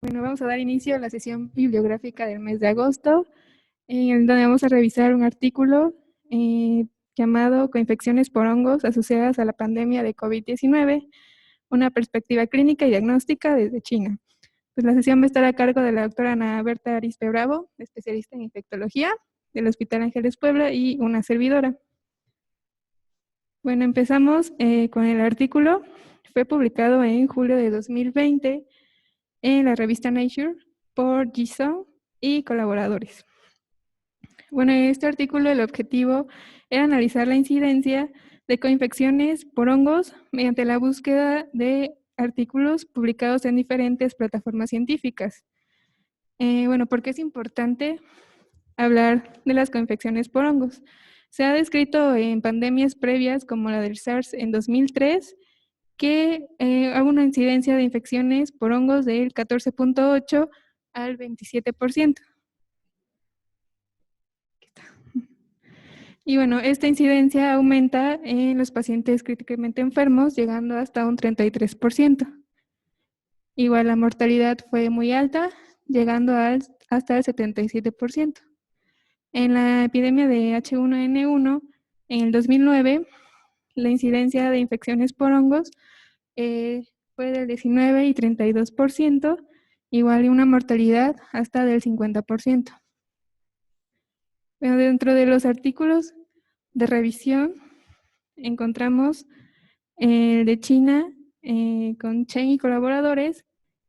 Bueno, vamos a dar inicio a la sesión bibliográfica del mes de agosto, en donde vamos a revisar un artículo llamado Coinfecciones por hongos asociadas a la pandemia de COVID-19, una perspectiva clínica y diagnóstica desde China. Pues la sesión va a estar a cargo de la doctora Ana Berta Arispe Bravo, especialista en infectología del Hospital Ángeles Puebla y una servidora. Bueno, empezamos con el artículo. Fue publicado en julio de 2020 en la revista Nature por Ji-Sung y colaboradores. Bueno, en este artículo el objetivo era analizar la incidencia de coinfecciones por hongos mediante la búsqueda de artículos publicados en diferentes plataformas científicas. Bueno, ¿por qué es importante hablar de las coinfecciones por hongos? Se ha descrito en pandemias previas como la del SARS en 2003 que hubo una incidencia de infecciones por hongos del 14.8 al 27%. Y bueno, esta incidencia aumenta en los pacientes críticamente enfermos, llegando hasta un 33%. Igual la mortalidad fue muy alta, llegando hasta el 77%. En la epidemia de H1N1, en el 2009, la incidencia de infecciones por hongos fue del 19 y 32%, igual y una mortalidad hasta del 50%. Pero dentro de los artículos de revisión encontramos el de China con Chen y colaboradores,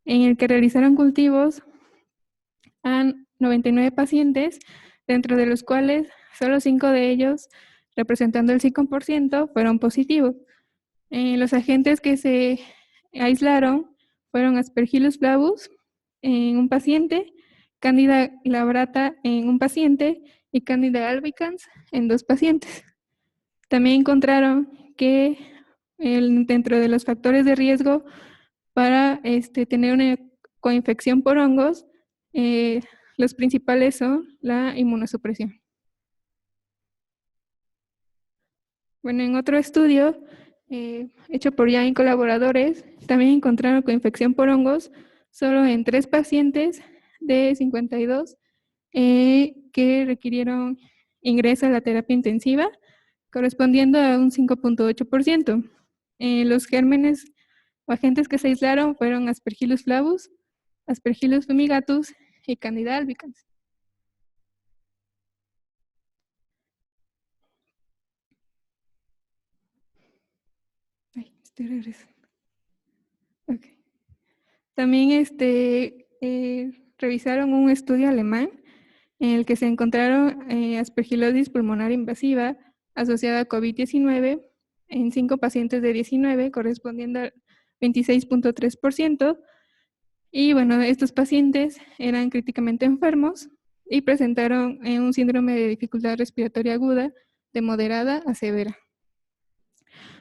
en el que realizaron cultivos a 99 pacientes, dentro de los cuales solo 5 de ellos, representando el 5%, fueron positivos. Los agentes que se aislaron fueron Aspergillus flavus en un paciente, Candida glabrata en un paciente y Candida albicans en 2 pacientes. También encontraron que dentro de los factores de riesgo para tener una coinfección por hongos, los principales son la inmunosupresión. Bueno, en otro estudio hecho por Yang y colaboradores, también encontraron coinfección por hongos solo en 3 pacientes de 52 que requirieron ingreso a la terapia intensiva, correspondiendo a un 5.8%. Los gérmenes o agentes que se aislaron fueron Aspergillus flavus, Aspergillus fumigatus y Candida albicans. Ay, estoy regresando. Okay. También revisaron un estudio alemán en el que se encontraron aspergilosis pulmonar invasiva asociada a COVID-19 en 5 pacientes de 19, correspondiendo al 26.3%. Y bueno, estos pacientes eran críticamente enfermos y presentaron un síndrome de dificultad respiratoria aguda de moderada a severa.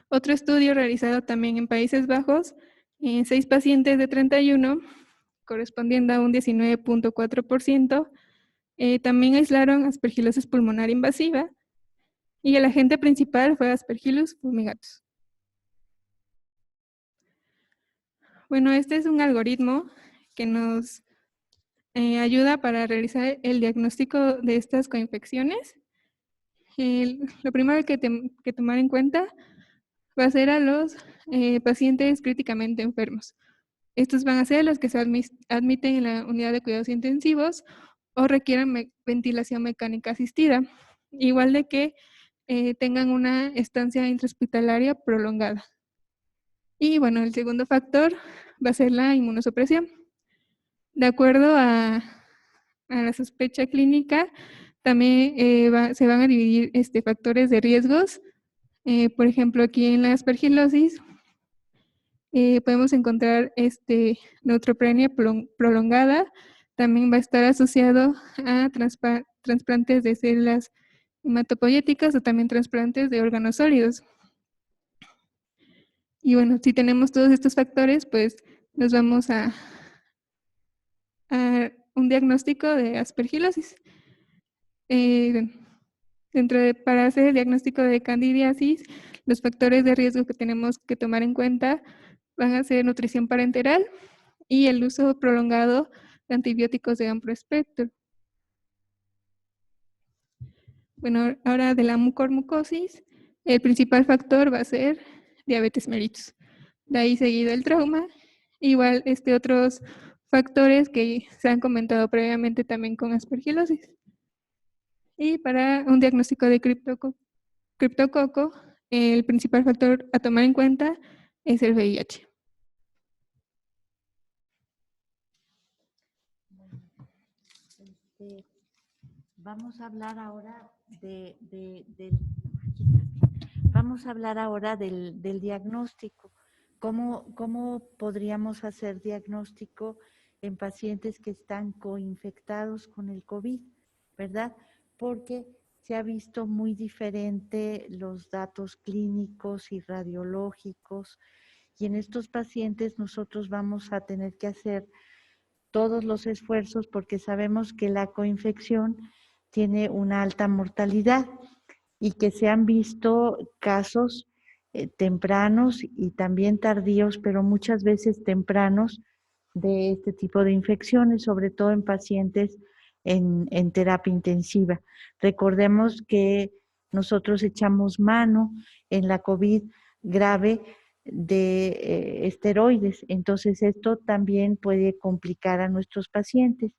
Otro estudio realizado también en Países Bajos, en 6 pacientes de 31, correspondiendo a un 19.4%, también aislaron aspergilosis pulmonar invasiva y el agente principal fue Aspergillus fumigatus. Bueno, este es un algoritmo que nos ayuda para realizar el diagnóstico de estas coinfecciones. Lo primero que tomar en cuenta va a ser a los pacientes críticamente enfermos. Estos van a ser los que se admiten en la unidad de cuidados intensivos o requieran ventilación mecánica asistida, igual de que tengan una estancia intrahospitalaria prolongada. Y bueno, el segundo factor va a ser la inmunosupresión. De acuerdo a la sospecha clínica, también se van a dividir factores de riesgos. Por ejemplo, aquí en la aspergilosis podemos encontrar neutropenia prolongada. También va a estar asociado a trasplantes de células hematopoyéticas o también trasplantes de órganos sólidos. Y bueno, si tenemos todos estos factores, pues nos vamos a un diagnóstico de aspergilosis. Para hacer el diagnóstico de candidiasis, los factores de riesgo que tenemos que tomar en cuenta van a ser nutrición parenteral, y el uso prolongado de antibióticos de amplio espectro. Bueno, ahora de la mucormucosis, el principal factor va a ser diabetes mellitus. De ahí seguido el trauma, igual otros factores que se han comentado previamente también con aspergilosis. Y para un diagnóstico de criptococo, el principal factor a tomar en cuenta es el VIH. Vamos a hablar ahora del diagnóstico. ¿Cómo podríamos hacer diagnóstico en pacientes que están coinfectados con el COVID, verdad? Porque se ha visto muy diferente los datos clínicos y radiológicos, y en estos pacientes nosotros vamos a tener que hacer todos los esfuerzos porque sabemos que la coinfección tiene una alta mortalidad y que se han visto casos tempranos y también tardíos, pero muchas veces tempranos, de este tipo de infecciones, sobre todo en pacientes en terapia intensiva. Recordemos que nosotros echamos mano en la COVID grave de esteroides, entonces esto también puede complicar a nuestros pacientes.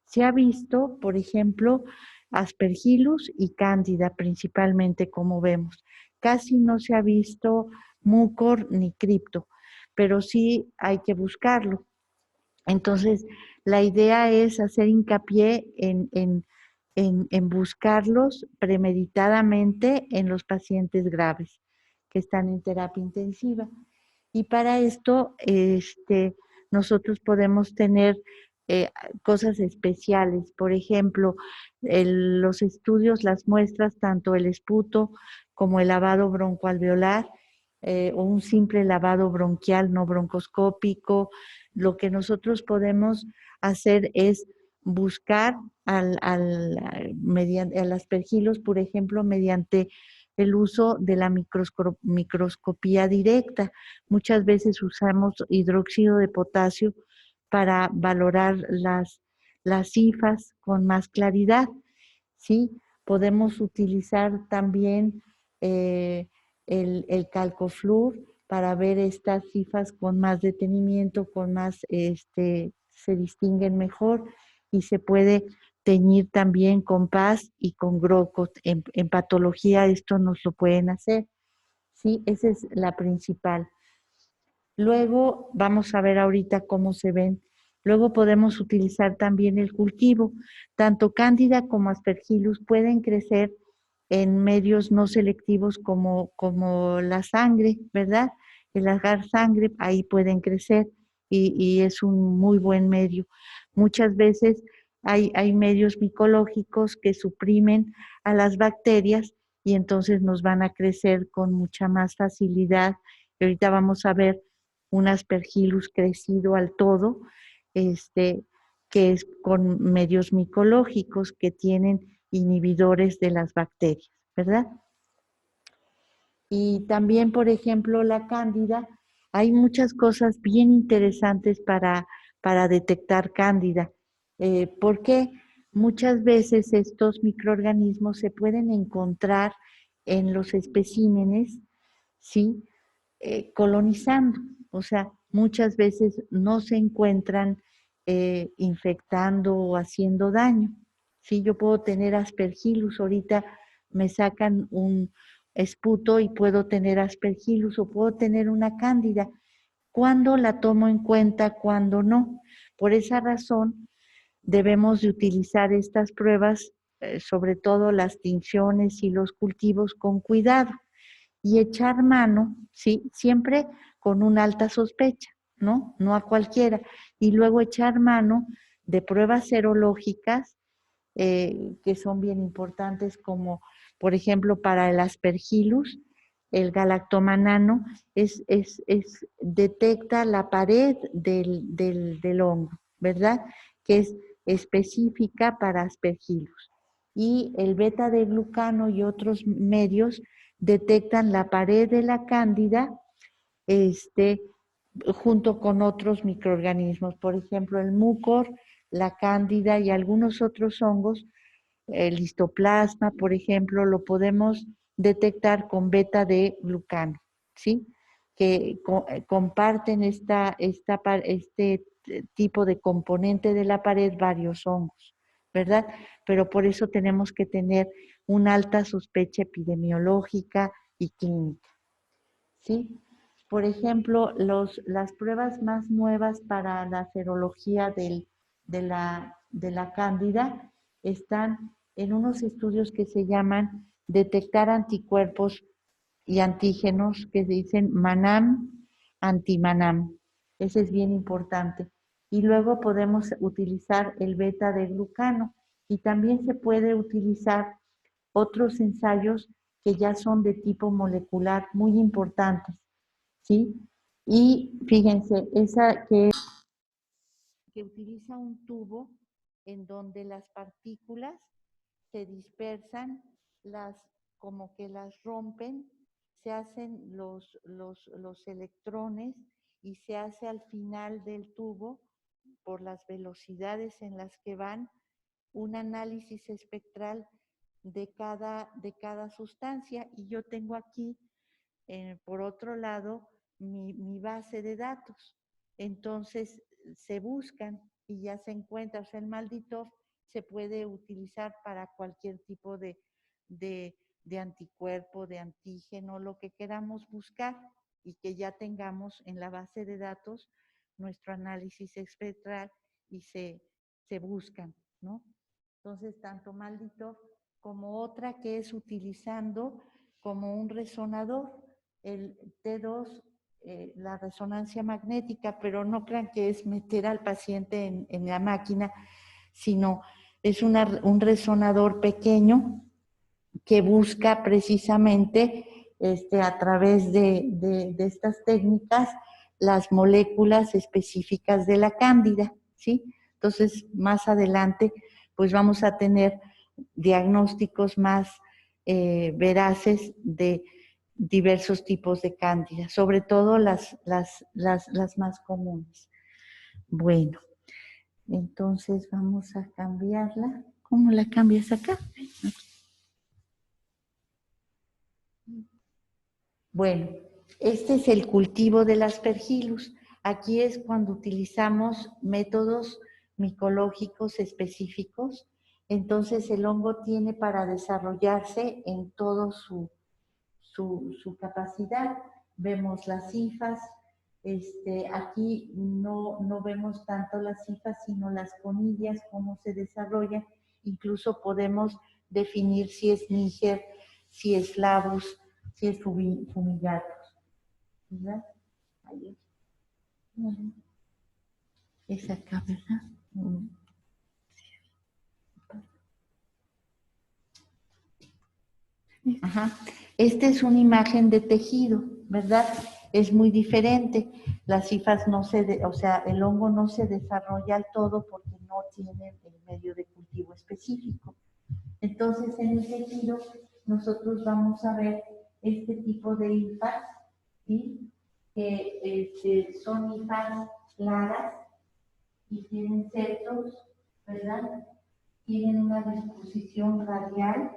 Se ha visto, por ejemplo, Aspergillus y Cándida principalmente, como vemos. Casi no se ha visto mucor ni cripto, pero sí hay que buscarlo. Entonces, la idea es hacer hincapié en buscarlos premeditadamente en los pacientes graves que están en terapia intensiva. Y para esto, nosotros podemos tener eh, cosas especiales. Por ejemplo, los estudios, las muestras, tanto el esputo como el lavado broncoalveolar, o un simple lavado bronquial no broncoscópico. Lo que nosotros podemos hacer es buscar al aspergillus, por ejemplo, mediante el uso de la microscopía directa. Muchas veces usamos hidróxido de potasio para valorar las cifras con más claridad, ¿sí? Podemos utilizar también el calcoflúor para ver estas cifras con más detenimiento, se distinguen mejor, y se puede teñir también con PAS y con GROCO. En patología esto nos lo pueden hacer, ¿sí? Esa es la principal. Luego vamos a ver ahorita cómo se ven. Luego podemos utilizar también el cultivo. Tanto Cándida como Aspergillus pueden crecer en medios no selectivos como la sangre, ¿verdad? El agar sangre, ahí pueden crecer, y es un muy buen medio. Muchas veces hay medios micológicos que suprimen a las bacterias y entonces nos van a crecer con mucha más facilidad. Y ahorita vamos a ver un Aspergillus crecido al todo, que es con medios micológicos que tienen inhibidores de las bacterias, ¿verdad? Y también, por ejemplo, la cándida, hay muchas cosas bien interesantes para detectar cándida. Porque muchas veces estos microorganismos se pueden encontrar en los especímenes, ¿sí? Colonizando. O sea, muchas veces no se encuentran infectando o haciendo daño. Sí, yo puedo tener Aspergillus, ahorita me sacan un esputo y puedo tener Aspergillus, o puedo tener una cándida. ¿Cuándo la tomo en cuenta? ¿Cuándo no? Por esa razón debemos de utilizar estas pruebas, sobre todo las tinciones y los cultivos, con cuidado, y echar mano, ¿sí? Siempre con una alta sospecha, ¿no? No a cualquiera. Y luego echar mano de pruebas serológicas, que son bien importantes, como por ejemplo para el Aspergillus, el galactomanano detecta la pared del hongo, ¿verdad? Que es específica para Aspergillus. Y el beta de glucano y otros medios detectan la pared de la cándida, junto con otros microorganismos, por ejemplo, el mucor, la cándida y algunos otros hongos, el histoplasma, por ejemplo, lo podemos detectar con beta de glucano, ¿sí? Que comparten este tipo de componente de la pared varios hongos, ¿verdad? Pero por eso tenemos que tener una alta sospecha epidemiológica y clínica, ¿sí? Por ejemplo, las pruebas más nuevas para la serología de la cándida están en unos estudios que se llaman detectar anticuerpos y antígenos, que se dicen MANAM, antimanam. Ese es bien importante. Y luego podemos utilizar el beta de glucano y también se puede utilizar otros ensayos que ya son de tipo molecular muy importantes, ¿sí? Y fíjense, esa que utiliza un tubo en donde las partículas se dispersan, las como que las rompen, se hacen los electrones y se hace al final del tubo, por las velocidades en las que van, un análisis espectral de cada sustancia. Y yo tengo aquí, por otro lado, mi base de datos. Entonces se buscan y ya se encuentra. O sea, el Malditoff se puede utilizar para cualquier tipo de anticuerpo, de antígeno, lo que queramos buscar y que ya tengamos en la base de datos nuestro análisis espectral y se buscan, ¿no? Entonces, tanto Malditoff como otra que es utilizando como un resonador, el T2, la resonancia magnética, pero no crean que es meter al paciente en la máquina, sino es un resonador pequeño que busca precisamente a través de estas técnicas las moléculas específicas de la cándida, ¿sí? Entonces, más adelante, pues vamos a tener diagnósticos más veraces de diversos tipos de cándida, sobre todo las más comunes. Bueno, entonces vamos a cambiarla. ¿Cómo la cambias acá? Bueno, este es el cultivo del Aspergillus. Aquí es cuando utilizamos métodos micológicos específicos. Entonces el hongo tiene para desarrollarse en todo su capacidad. Vemos las hifas. Aquí no vemos tanto las hifas, sino las conillas, cómo se desarrollan. Incluso podemos definir si es níger, si es flavus, si es fumigatus, ¿verdad? Ahí. Es acá, ¿verdad? Ajá. Esta es una imagen de tejido, ¿verdad? Es muy diferente. Las hifas no o sea, el hongo no se desarrolla al todo porque no tiene el medio de cultivo específico. Entonces, en el tejido, nosotros vamos a ver este tipo de hifas, ¿sí? Que son hifas claras y tienen septos, ¿verdad? Tienen una disposición radial.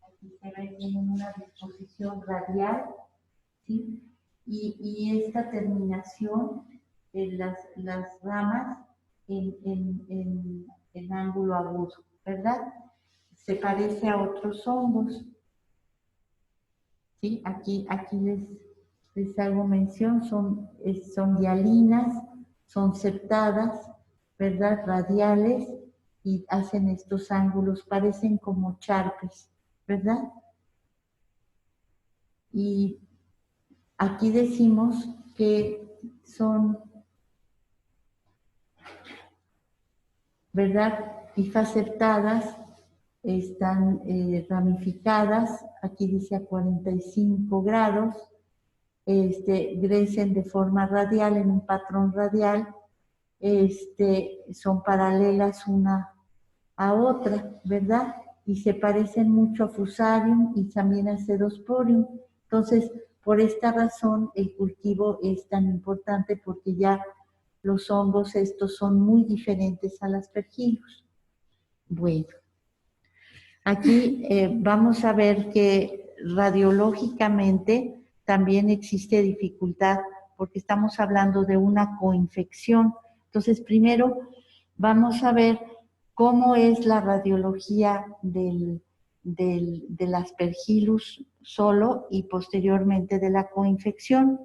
Aquí se ve, tienen una disposición radial, ¿sí? Y esta terminación en las ramas en ángulo agudo, ¿verdad? Se parece a otros hongos, ¿sí? Aquí les hago mención, son hialinas, son septadas, ¿verdad? Radiales, y hacen estos ángulos, parecen como charpes, ¿verdad? Y aquí decimos que son, ¿verdad? Hifas septadas, están ramificadas, aquí dice a 45 grados, crecen de forma radial, en un patrón radial, son paralelas una a otra, ¿verdad? Y se parecen mucho a Fusarium y también a Cerosporium. Entonces, Por esta razón, el cultivo es tan importante porque ya los hongos estos son muy diferentes al aspergillus. Bueno, aquí vamos a ver que radiológicamente también existe dificultad porque estamos hablando de una coinfección. Entonces, primero vamos a ver cómo es la radiología del aspergillus solo y posteriormente de la coinfección.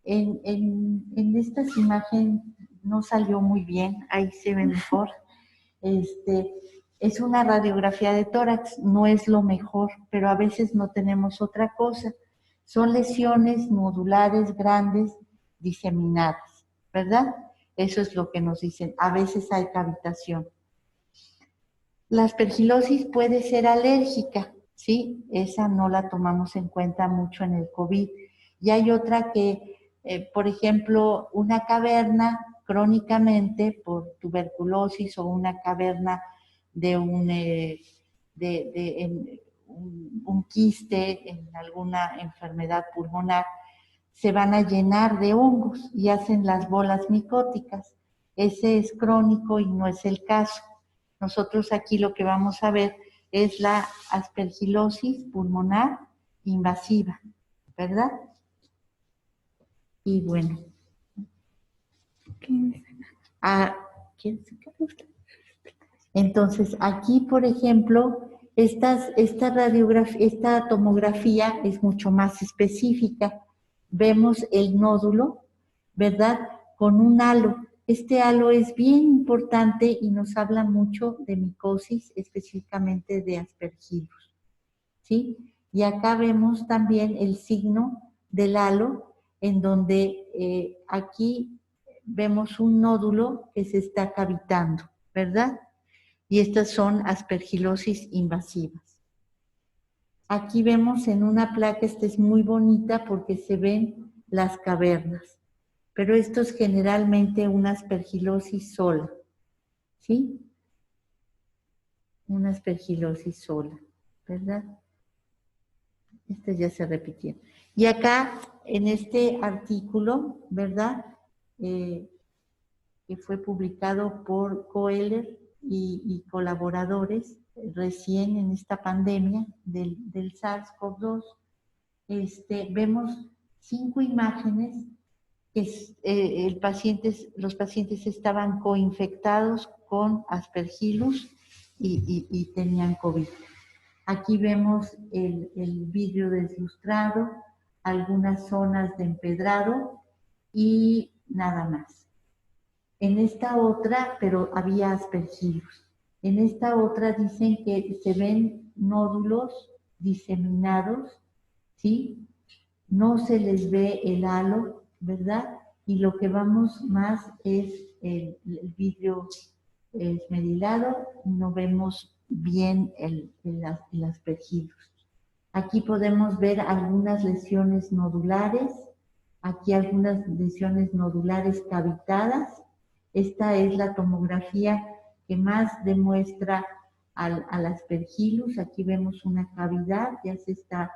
En estas imágenes no salió muy bien, ahí se ve mejor. Es una radiografía de tórax, no es lo mejor, pero a veces no tenemos otra cosa. Son lesiones nodulares grandes diseminadas, ¿verdad? Eso es lo que nos dicen. A veces hay cavitación. La aspergilosis puede ser alérgica, ¿sí? Esa no la tomamos en cuenta mucho en el COVID. Y hay otra que, por ejemplo, una caverna crónicamente por tuberculosis o una caverna de un quiste en alguna enfermedad pulmonar, se van a llenar de hongos y hacen las bolas micóticas. Ese es crónico y no es el caso. Nosotros aquí lo que vamos a ver es la aspergilosis pulmonar invasiva, ¿verdad? Y bueno. Entonces, aquí, por ejemplo, esta tomografía es mucho más específica. Vemos el nódulo, ¿verdad? Con un halo. Este halo es bien importante y nos habla mucho de micosis, específicamente de aspergillus, ¿sí? Y acá vemos también el signo del halo, en donde aquí vemos un nódulo que se está cavitando, ¿verdad? Y estas son aspergilosis invasivas. Aquí vemos en una placa, esta es muy bonita porque se ven las cavernas, pero esto es generalmente una aspergilosis sola, ¿sí? Una aspergilosis sola, ¿verdad? Estas ya se repitieron. Y acá, en este artículo, ¿verdad? Que fue publicado por Koehler y colaboradores recién en esta pandemia del SARS-CoV-2, vemos 5 imágenes que los pacientes estaban coinfectados con aspergillus y tenían COVID. Aquí vemos el vidrio deslustrado, algunas zonas de empedrado y nada más. En esta otra, pero había aspergillus. En esta otra dicen que se ven nódulos diseminados, ¿sí? No se les ve el halo, ¿verdad? Y lo que vamos más es el vidrio esmerilado, no vemos bien el aspergillus. Aquí podemos ver algunas lesiones nodulares, aquí algunas lesiones nodulares cavitadas. Esta es la tomografía que más demuestra al aspergillus. Aquí vemos una cavidad, ya se está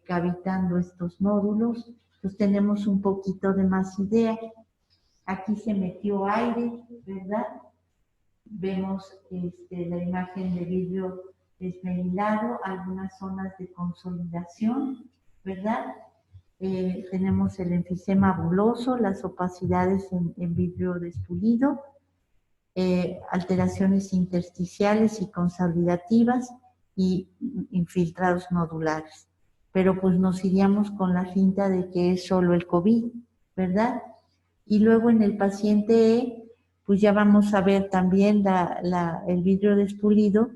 cavitando estos nódulos. Entonces tenemos un poquito de más idea. Aquí se metió aire, ¿verdad? Vemos la imagen de vidrio esmerilado, algunas zonas de consolidación, ¿verdad? Tenemos el enfisema buloso, las opacidades en vidrio despulido, alteraciones intersticiales y consolidativas y infiltrados nodulares. Pero pues nos iríamos con la finta de que es solo el COVID, ¿verdad? Y luego en el paciente E, pues ya vamos a ver también el vidrio despulido,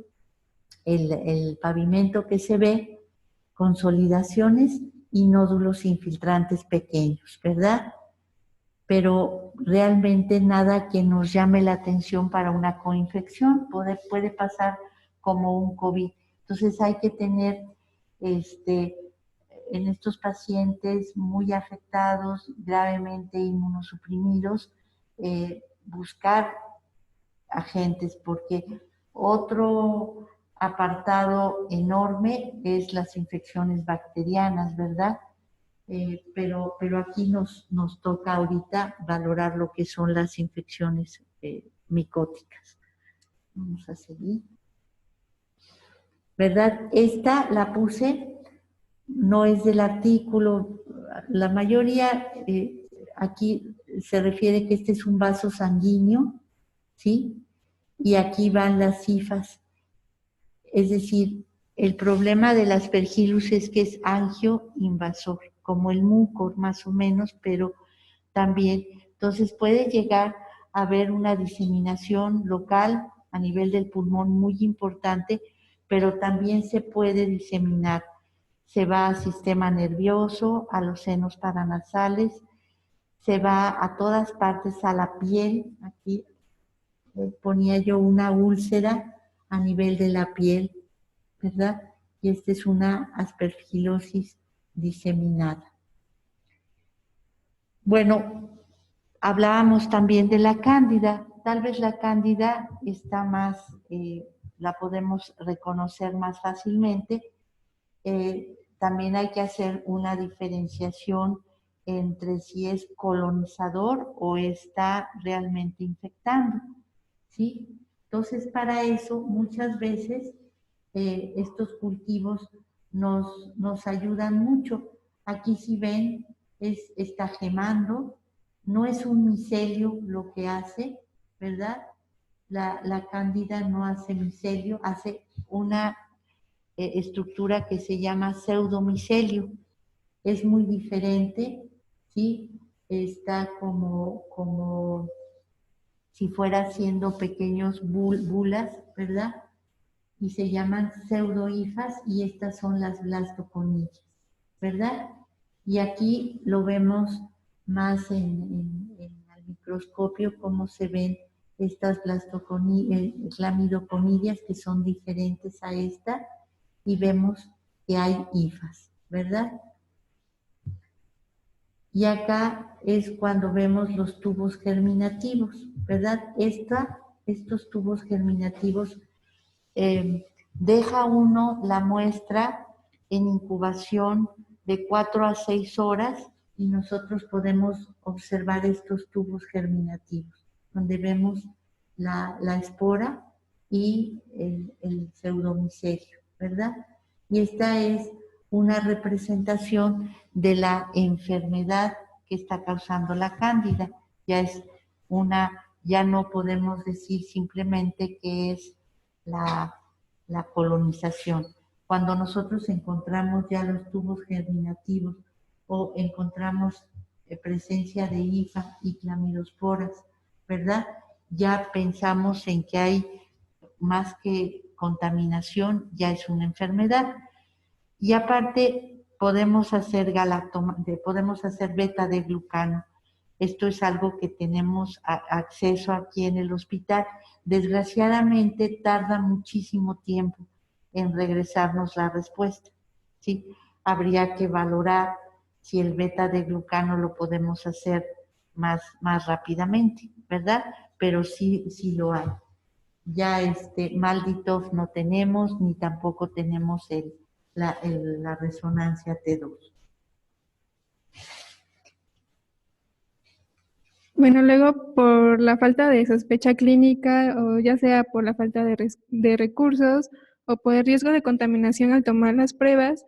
el pavimento que se ve, consolidaciones y nódulos infiltrantes pequeños, ¿verdad? Pero realmente nada que nos llame la atención para una coinfección, puede pasar como un COVID. Entonces hay que tener en estos pacientes muy afectados, gravemente inmunosuprimidos, buscar agentes, porque otro apartado enorme es las infecciones bacterianas, ¿verdad? pero aquí nos toca ahorita valorar lo que son las infecciones micóticas. Vamos a seguir. ¿Verdad? Esta la puse, no es del artículo, la mayoría aquí se refiere que este es un vaso sanguíneo, ¿sí? Y aquí van las cifras. Es decir, el problema del aspergillus es que es angioinvasor, como el mucor más o menos, pero también, entonces puede llegar a haber una diseminación local a nivel del pulmón muy importante, pero también se puede diseminar. Se va al sistema nervioso, a los senos paranasales, se va a todas partes, a la piel. Aquí ponía yo una úlcera a nivel de la piel, ¿verdad? Y esta es una aspergilosis diseminada. Bueno, hablábamos también de la cándida. Tal vez la cándida está más, la podemos reconocer más fácilmente. También hay que hacer una diferenciación entre si es colonizador o está realmente infectando, ¿sí? Entonces, para eso, muchas veces estos cultivos nos ayudan mucho. Aquí si ven, está gemando, no es un micelio lo que hace, ¿verdad? La cándida no hace micelio, hace una estructura que se llama pseudomicelio. Es muy diferente, ¿sí? Está como si fuera haciendo pequeños bulas, ¿verdad? Y se llaman pseudohifas y estas son las blastoconillas, ¿verdad? Y aquí lo vemos más en el microscopio, cómo se ven estas clamidoconillas que son diferentes a esta, y vemos que hay hifas, ¿verdad? Y acá es cuando vemos los tubos germinativos, ¿verdad? Estos tubos germinativos deja uno la muestra en incubación de 4 a 6 horas y nosotros podemos observar estos tubos germinativos, donde vemos la espora y el pseudomicelio, ¿verdad? Y esta es una representación de la enfermedad que está causando la cándida. Ya no podemos decir simplemente que es la colonización. Cuando nosotros encontramos ya los tubos germinativos o encontramos presencia de hifa y clamidosporas, ¿verdad? Ya pensamos en que hay más que contaminación, ya es una enfermedad. Y aparte podemos hacer podemos hacer beta de glucano. Esto es algo que tenemos acceso aquí en el hospital. Desgraciadamente tarda muchísimo tiempo en regresarnos la respuesta, ¿sí? Habría que valorar si el beta de glucano lo podemos hacer más rápidamente, ¿verdad? Pero sí lo hay. Ya malditos no tenemos, ni tampoco tenemos la resonancia T2. Bueno, luego por la falta de sospecha clínica o ya sea por la falta de recursos o por el riesgo de contaminación al tomar las pruebas,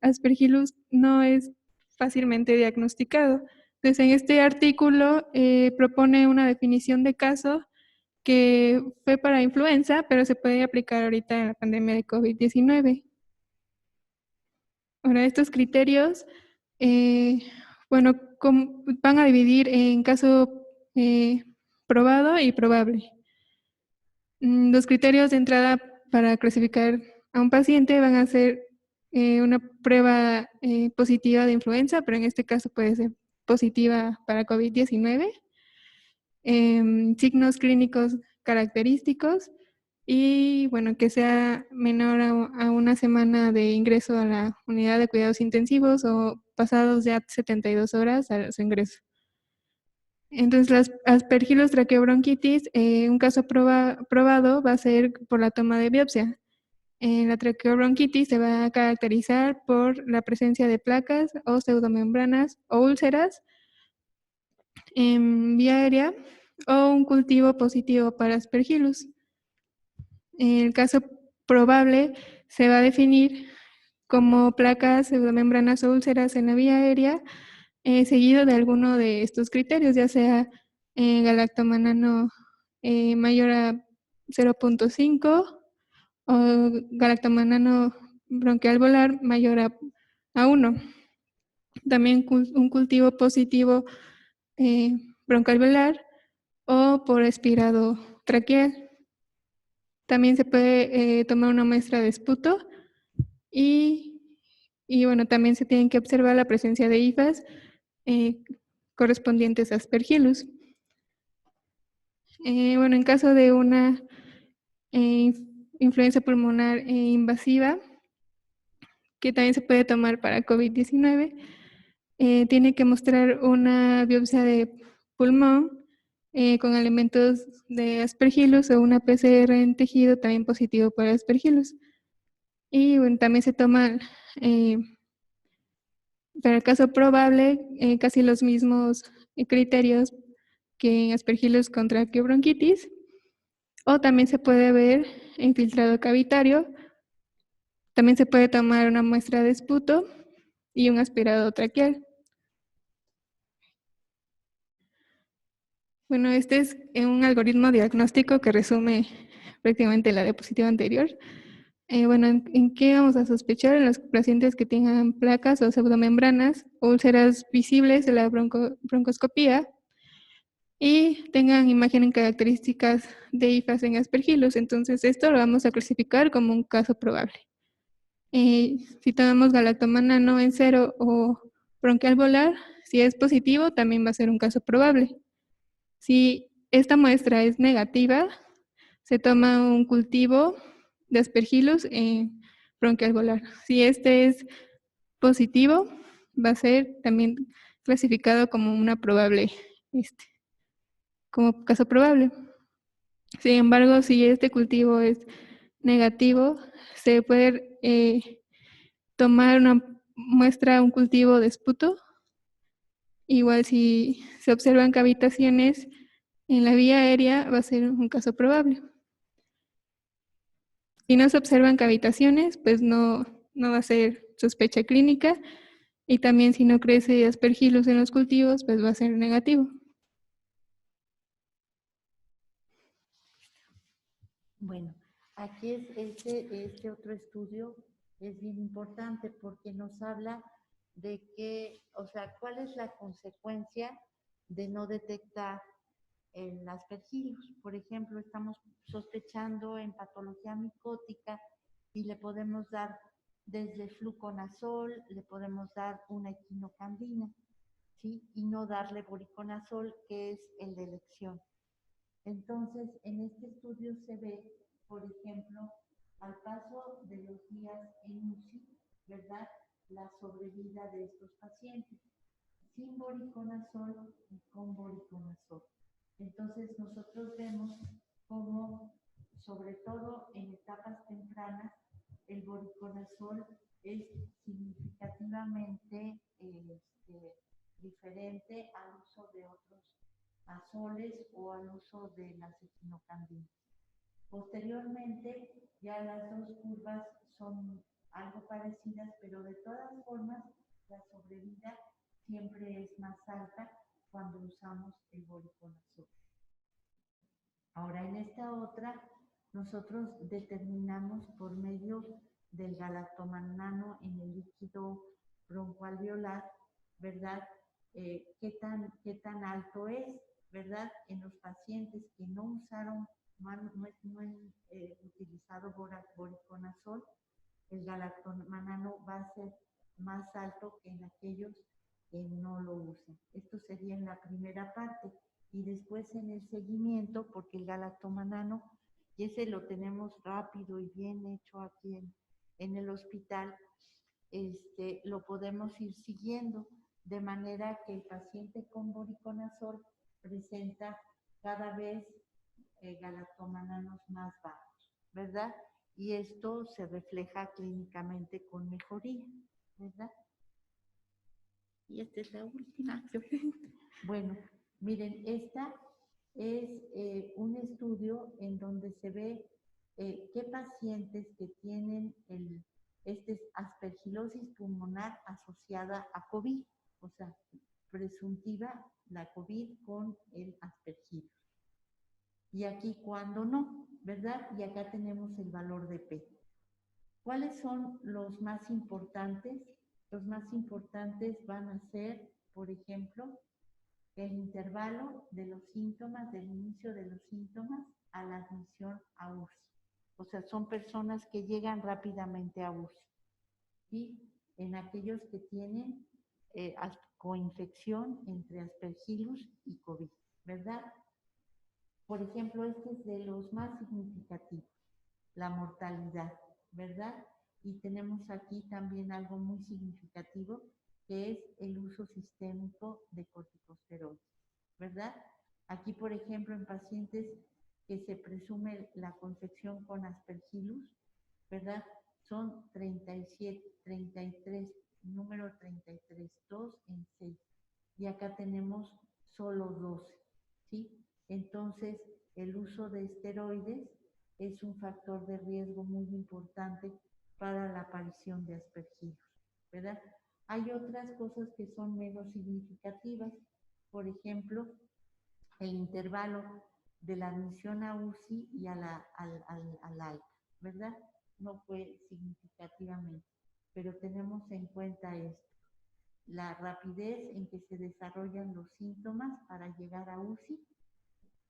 Aspergillus no es fácilmente diagnosticado. Entonces, en este artículo propone una definición de caso que fue para influenza, pero se puede aplicar ahorita en la pandemia de COVID-19. Ahora, estos criterios, bueno, van a dividir en caso probado y probable. Los criterios de entrada para clasificar a un paciente van a ser una prueba positiva de influenza, pero en este caso puede ser positiva para COVID-19, signos clínicos característicos y, bueno, que sea menor a una semana de ingreso a la unidad de cuidados intensivos o pasados ya 72 horas a su ingreso. Entonces, las Aspergillus tracheobronquitis, un caso probado va a ser por la toma de biopsia. La traqueobronquitis se va a caracterizar por la presencia de placas o pseudomembranas o úlceras en vía aérea o un cultivo positivo para Aspergillus. En el caso probable se va a definir como placas, pseudomembranas o úlceras en la vía aérea, seguido de alguno de estos criterios, ya sea galactomanano mayor a 0.5 o galactomanano bronquial volar mayor a 1. También un cultivo positivo bronquial velar o por expirado traqueal. También se puede tomar una muestra de esputo y bueno, también se tienen que observar la presencia de hifas correspondientes a Aspergillus. Bueno, en caso de una influenza pulmonar invasiva, que también se puede tomar para COVID-19, tiene que mostrar una biopsia de pulmón con elementos de Aspergillus o una PCR en tejido también positivo para Aspergillus. Y bueno, también se toman, para el caso probable, casi los mismos criterios que en Aspergillus con traqueobronquitis, o también se puede ver infiltrado cavitario. También se puede tomar una muestra de esputo y un aspirado traqueal. Bueno, este es un algoritmo diagnóstico que resume prácticamente la diapositiva anterior. Bueno, ¿en qué vamos a sospechar? En los pacientes que tengan placas o pseudomembranas, úlceras visibles de la broncoscopía y tengan imagen en características de hifas en Aspergillus. Entonces, esto lo vamos a clasificar como un caso probable. Si tomamos galactomanano en 0 o bronquial volar, si es positivo, también va a ser un caso probable. Si esta muestra es negativa, se toma un cultivo de Aspergillus en bronquial volar. Si este es positivo, va a ser también clasificado como una probable, como caso probable. Sin embargo, si este cultivo es negativo, se puede tomar una muestra, un cultivo de esputo. Igual si se observan cavitaciones en la vía aérea, va a ser un caso probable. Si no se observan cavitaciones, pues no va a ser sospecha clínica. Y también si no crece Aspergillus en los cultivos, pues va a ser negativo. Bueno, aquí es este otro estudio es bien importante porque nos habla de que, o sea, cuál es la consecuencia de no detectar el Aspergillus. Por ejemplo, estamos sospechando en patología micótica y le podemos dar desde fluconazol, le podemos dar una equinocandina, ¿sí? Y no darle voriconazol, que es el de elección. Entonces, en este estudio se ve, por ejemplo, al paso de los días en UCI, ¿verdad? La sobrevida de estos pacientes, sin voriconazol y con voriconazol. Entonces, nosotros vemos cómo, sobre todo en etapas tempranas, el voriconazol es significativamente diferente al uso de otros azoles o al uso de las equinocandinas. Posteriormente, ya las dos curvas son algo parecidas, pero de todas formas, la sobrevida siempre es más alta cuando usamos el voriconazol. Ahora, en esta otra, nosotros determinamos por medio del galactomanano en el líquido broncoalveolar, ¿verdad? ¿Qué tan alto es, ¿verdad? En los pacientes que no usaron, no han utilizado voriconazol, el galactomanano va a ser más alto que en aquellos que no lo usan. Esto sería en la primera parte. Y después en el seguimiento, porque el galactomanano, y ese lo tenemos rápido y bien hecho aquí en el hospital, lo podemos ir siguiendo, de manera que el paciente con voriconazol presenta cada vez galactomananos más bajos, ¿verdad? y esto se refleja clínicamente con mejoría, ¿verdad? Y esta es la última. Bueno, miren, esta es un estudio en donde se ve qué pacientes que tienen este aspergilosis pulmonar asociada a COVID, o sea, presuntiva la COVID con el aspergillus. Y aquí cuando no, ¿verdad? Y acá tenemos el valor de P. ¿Cuáles son los más importantes? Los más importantes van a ser, por ejemplo, el intervalo de los síntomas, del inicio de los síntomas a la admisión a UCI. O sea, son personas que llegan rápidamente a UCI. Y en aquellos que tienen coinfección entre aspergillus y COVID, ¿verdad? Por ejemplo, este es de los más significativos, la mortalidad, ¿verdad? Y tenemos aquí también algo muy significativo, que es el uso sistémico de corticosteroides, ¿verdad? Aquí, por ejemplo, en pacientes que se presume la confección con aspergillus, ¿verdad? Son 37, 33, número 33, 2 en 6. Y acá tenemos solo 12, ¿sí? Entonces, el uso de esteroides es un factor de riesgo muy importante para la aparición de aspergillus, ¿verdad? Hay otras cosas que son menos significativas, por ejemplo, el intervalo de la admisión a UCI y al alta, ¿verdad? No fue significativamente, pero tenemos en cuenta esto, la rapidez en que se desarrollan los síntomas para llegar a UCI,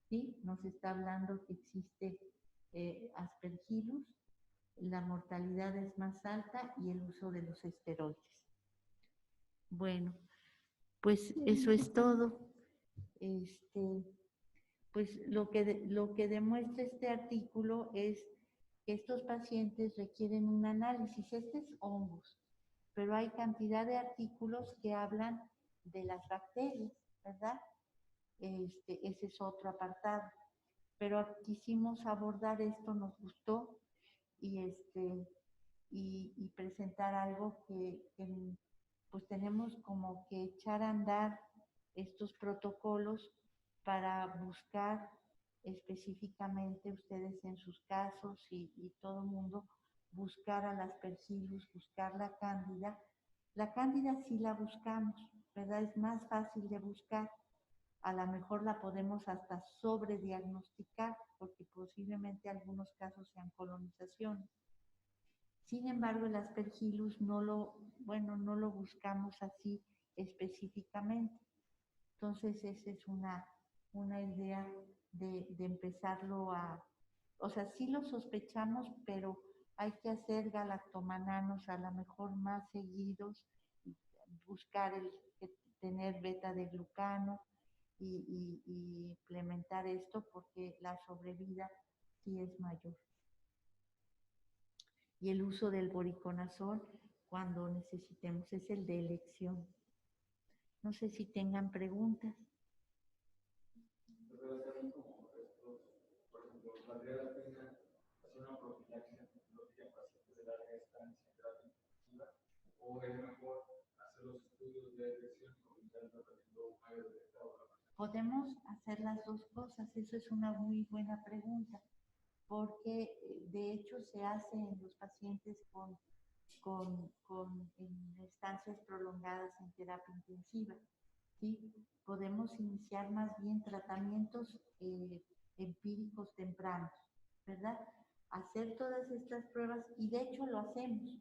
¿sí? Nos está hablando que existe aspergillus, la mortalidad es más alta y el uso de los esteroides. Bueno, pues eso es todo. Pues lo que demuestra este artículo es que estos pacientes requieren un análisis. Este es hongos, pero hay cantidad de artículos que hablan de las bacterias, ¿verdad? Ese es otro apartado. Pero quisimos abordar esto, nos gustó, y, y presentar algo que pues tenemos como que echar a andar estos protocolos para buscar específicamente ustedes en sus casos y todo el mundo, buscar a las aspergillus, buscar la cándida. La cándida sí la buscamos, ¿verdad? Es más fácil de buscar. A lo mejor la podemos hasta sobrediagnosticar, porque posiblemente algunos casos sean colonizaciones. Sin embargo, el aspergillus no lo buscamos así específicamente. Entonces, esa es una idea de empezarlo o sea, sí lo sospechamos, pero hay que hacer galactomananos a lo mejor más seguidos, buscar tener beta de glucano y implementar esto porque la sobrevida sí es mayor. Y el uso del voriconazol cuando necesitemos es el de elección. No sé si tengan preguntas. Por ejemplo, ¿valdría la pena hacer una profilaxia antibiótica en pacientes de larga estancia en terapia intensiva? ¿O es mejor hacer los estudios de elección y comenzar el tratamiento una vez detectado la paciente? Podemos hacer las dos cosas, eso es una muy buena pregunta, porque de hecho se hace en los pacientes en estancias prolongadas en terapia intensiva. ¿Sí? Podemos iniciar más bien tratamientos empíricos tempranos, ¿verdad? Hacer todas estas pruebas, y de hecho lo hacemos,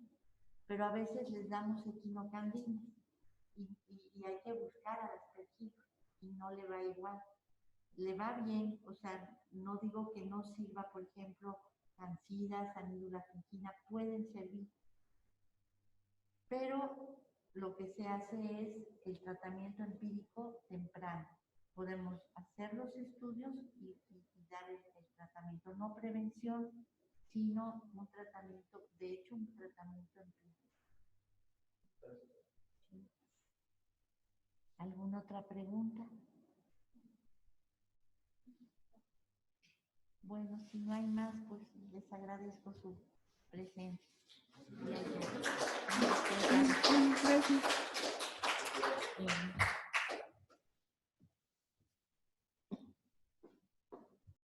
pero a veces les damos equinocandinas y hay que buscar a las personas y no le va igual. Le va bien, o sea, no digo que no sirva, por ejemplo, cancidas, anidulafencina, pueden servir, pero lo que se hace es el tratamiento empírico temprano. Podemos hacer los estudios y dar el tratamiento, no prevención, sino un tratamiento, de hecho un tratamiento empírico. ¿Sí? ¿Alguna otra pregunta? Bueno, si no hay más, pues les agradezco su presencia. Y ayuda. Gracias. Gracias.